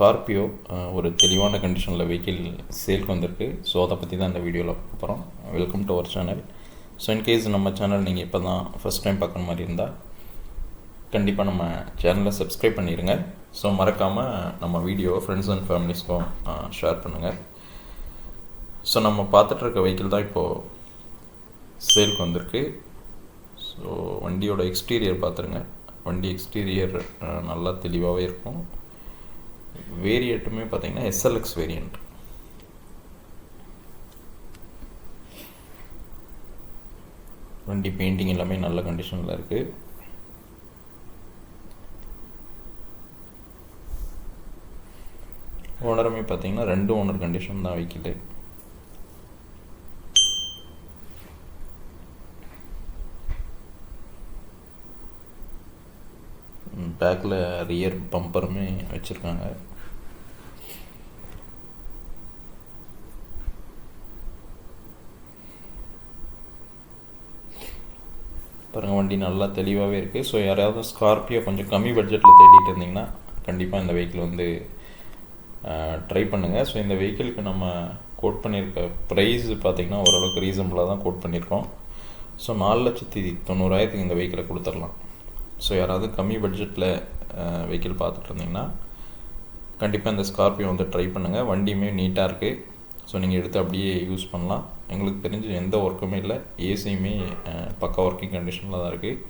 Scorpio ஒரு தெளிவான கண்டிஷனில் வெஹிக்கிள் சேல்க்கு வந்திருக்கு. ஸோ அதை பற்றி தான் இந்த வீடியோவில் பார்க்க போகிறோம். Welcome to our channel. So in case நம்ம சேனல் நீங்கள் இப்போ தான் ஃபஸ்ட் டைம் பார்க்குற மாதிரி இருந்தால் கண்டிப்பாக நம்ம சேனலை சப்ஸ்கிரைப் பண்ணிடுங்க. ஸோ மறக்காமல் நம்ம வீடியோவை ஃப்ரெண்ட்ஸ் அண்ட் ஃபேமிலிஸ்க்கும் ஷேர் பண்ணுங்கள். ஸோ நம்ம பார்த்துட்ருக்க வெஹிக்கிள் தான் இப்போது சேல்க்கு வந்திருக்கு. ஸோ வண்டியோட எக்ஸ்டீரியர் பார்த்துருங்க. வண்டி எக்ஸ்டீரியர் நல்லா தெளிவாகவே இருக்கும். வேரியண்ட்டுமே பார்த்தீங்கன்னா SLX வேரியண்ட். வண்டி பெயிண்டிங் எல்லாமே நல்ல கண்டிஷனில் இருக்குது. ஓனருமே பார்த்தீங்கன்னா 2 ஓனர் கண்டிஷன் தான் வைக்குது. பேக்கில் ரியர் பம்பருமே வச்சுருக்காங்க. பாருங்கள், வண்டி நல்லா தெளிவாகவே இருக்குது. ஸோ யாராவது ஸ்கார்பியோ கொஞ்சம் கம்மி பட்ஜெட்டில் தேடிட்டு இருந்தீங்கன்னா கண்டிப்பாக இந்த வெஹிக்கிள் வந்து ட்ரை பண்ணுங்கள். ஸோ இந்த வெஹிக்கிளுக்கு நம்ம கோட் பண்ணியிருக்க ப்ரைஸ் பார்த்திங்கன்னா ஓரளவுக்கு ரீசனபுளாக தான் கோட் பண்ணியிருக்கோம். ஸோ 4,90,000 இந்த வெஹிக்கிளை கொடுத்துடலாம். ஸோ யாராவது கம்மி பட்ஜெட்டில் வெஹிக்கிள் பார்த்துட்டு இருந்தீங்கன்னா கண்டிப்பாக இந்த ஸ்கார்பியோ வந்து ட்ரை பண்ணுங்கள். வண்டியுமே நீட்டாக இருக்குது. ஸோ நீங்கள் எடுத்து அப்படியே யூஸ் பண்ணலாம். எங்களுக்கு தெரிஞ்சு எந்த ஒர்க்குமே இல்லை. ஏசியுமே பக்கா ஒர்க்கிங் கண்டிஷனில் தான் இருக்குது.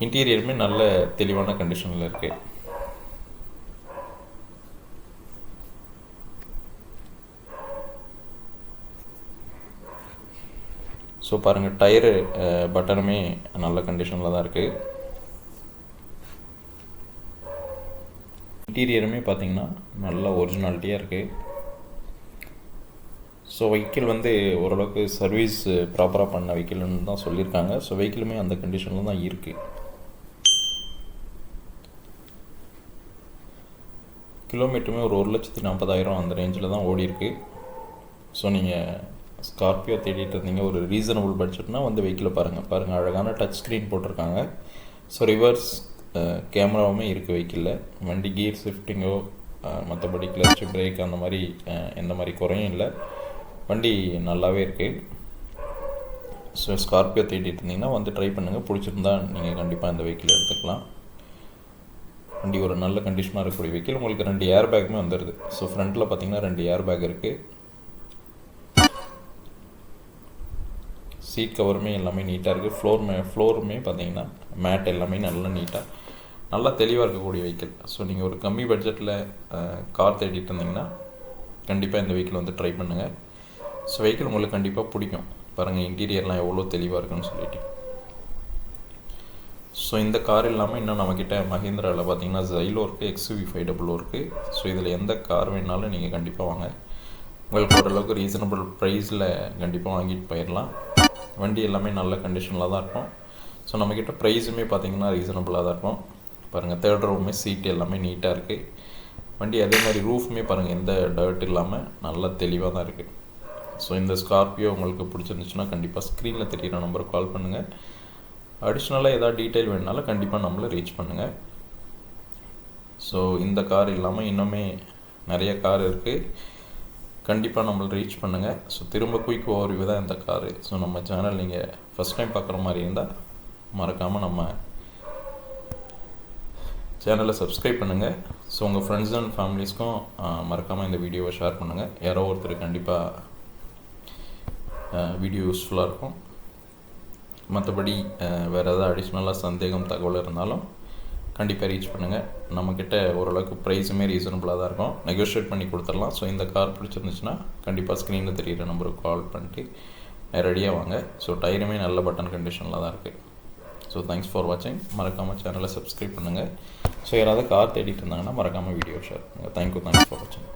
இன்டீரியருமே நல்ல தெளிவான கண்டிஷனில் இருக்குது. ஸோ பாருங்கள், டயரு பட்டனுமே நல்ல கண்டிஷனில் தான் இருக்குது. இன்டீரியருமே பார்த்திங்கன்னா நல்ல ஒரிஜினாலிட்டியாக இருக்குது. ஸோ வெஹிக்கிள் வந்து ஓரளவுக்கு சர்வீஸ் ப்ராப்பராக பண்ண வெஹிக்கிள்னு தான் சொல்லியிருக்காங்க. ஸோ வெஹிக்கிளுமே அந்த கண்டிஷனில் தான் இருக்குது. கிலோமீட்டருமே ஒரு 1,40,000 அந்த ரேஞ்சில் தான் ஓடி இருக்கு. ஸோ நீங்கள் ஸ்கார்பியோ தேடிட்டு இருந்தீங்க ஒரு ரீசனபுள் பட்ஜெட்னால் வந்து வெஹிக்கிளை பாருங்கள் அழகான டச் ஸ்க்ரீன் போட்டிருக்காங்க. ஸோ ரிவர்ஸ் கேமராவுமே இருக்குது வெஹிக்கிளில். வண்டி கியர் ஷிஃப்டிங்கோ மற்றபடி கிளச்சு பிரேக் அந்த மாதிரி எந்த மாதிரி குறையும் இல்லை. வண்டி நல்லாவே இருக்குது. ஸோ ஸ்கார்பியோ தேடிட்டு இருந்தீங்கன்னா வந்து ட்ரை பண்ணுங்கள். பிடிச்சிருந்தா நீங்கள் கண்டிப்பாக இந்த வெஹிக்கிள் எடுத்துக்கலாம். வண்டி ஒரு நல்ல கண்டிஷனாக இருக்கக்கூடிய வெஹிக்கிள். உங்களுக்கு 2 ஏர் பேக்குமே வந்துடுது. ஸோ ஃப்ரண்ட்டில் பார்த்தீங்கன்னா 2 ஏர் பேக் இருக்குது. சீட் கவருமே எல்லாமே நீட்டாக இருக்குது. ஃப்ளோருமே பார்த்தீங்கன்னா மேட் எல்லாமே நல்லா நீட்டாக நல்லா தெளிவாக இருக்கக்கூடிய வெஹிக்கிள். ஸோ நீங்கள் ஒரு கம்மி பட்ஜெட்டில் கார் தேடிட்டு இருந்தீங்கன்னா கண்டிப்பாக இந்த வெஹிக்கிள் வந்து ட்ரை பண்ணுங்கள். ஸோ வெஹிக்கிள் உங்களுக்கு கண்டிப்பாக பிடிக்கும். பாருங்கள் இன்டீரியர்லாம் எவ்வளோ தெளிவாக இருக்குன்னு சொல்லிட்டு. ஸோ இந்த கார் இல்லாமல் இன்னும் நம்மக்கிட்ட மஹிந்திராவில் பார்த்தீங்கன்னா ஜைலோ இருக்குது, XUV500 இருக்குது. ஸோ இதில் எந்த கார் வேணாலும் நீங்கள் கண்டிப்பாக வாங்க. உங்களுக்கு ஓரளவுக்கு ரீசனபிள் ப்ரைஸில் கண்டிப்பாக வாங்கிட்டு போயிடலாம். வண்டி எல்லாமே நல்ல கண்டிஷனில் தான் இருக்கும். ஸோ நம்மக்கிட்ட ப்ரைஸுமே பார்த்திங்கன்னா ரீசனபிளாக தான் இருக்கும். பாருங்கள், 3rd ரோவுமே சீட் எல்லாமே நீட்டாக இருக்குது. வண்டி அதே மாதிரி ரூஃப்மே பாருங்கள் எந்த டர்ட் இல்லாமல் நல்லா தெளிவாக தான் இருக்குது. ஸோ இந்த ஸ்கார்பியோ உங்களுக்கு பிடிச்சிருந்துச்சுன்னா கண்டிப்பாக ஸ்க்ரீனில் தெரிகிற நம்பருக்கு கால் பண்ணுங்கள். அடிஷ்னலாக ஏதாவது டீட்டெயில் வேணுனாலும் கண்டிப்பாக நம்மளை ரீச் பண்ணுங்கள். ஸோ இந்த கார் இல்லாமல் இன்னுமே நிறைய கார் இருக்குது. கண்டிப்பாக நம்மளை ரீச் பண்ணுங்கள். ஸோ திரும்ப குயிக் ஓவர்வியூ தான் இந்த காரு. ஸோ நம்ம சேனல் நீங்கள் ஃபஸ்ட் டைம் பார்க்குற மாதிரி இருந்தால் மறக்காமல் நம்ம சேனலை சப்ஸ்கிரைப் பண்ணுங்கள். ஸோ உங்கள் ஃப்ரெண்ட்ஸ் அண்ட் ஃபேமிலிஸ்க்கும் மறக்காமல் இந்த வீடியோவை ஷேர் பண்ணுங்கள். யாரோ ஒருத்தர் கண்டிப்பாக வீடியோ யூஸ்ஃபுல்லாக இருக்கும். மற்றபடி வேறு ஏதாவது அடிஷ்னலாக சந்தேகம் தகவல் இருந்தாலும் கண்டிப்பாக ரீச் பண்ணுங்கள். நம்மக்கிட்ட ஓரளவுக்கு ப்ரைஸுமே ரீசனபுளாக தான் இருக்கும். நெகோஷியேட் பண்ணி கொடுத்துடலாம். ஸோ இந்த கார் பிடிச்சிருந்துச்சுன்னா கண்டிப்பாக ஸ்க்ரீனில் தெரிகிற நம்பருக்கு கால் பண்ணிட்டு ரெடியாக வாங்க. ஸோ டயருமே நல்ல பட்டன் கண்டிஷனில் தான் இருக்குது. ஸோ தேங்க்ஸ் ஃபார் வாட்சிங். மறக்காமல் சேனலை சப்ஸ்கிரைப் பண்ணுங்கள். ஸோ யாராவது கார் தேடிட்டு இருந்தாங்கன்னா மறக்காமல் வீடியோ ஷேர் பண்ணுங்கள். தேங்க்ஸ் ஃபார் வாட்சிங்.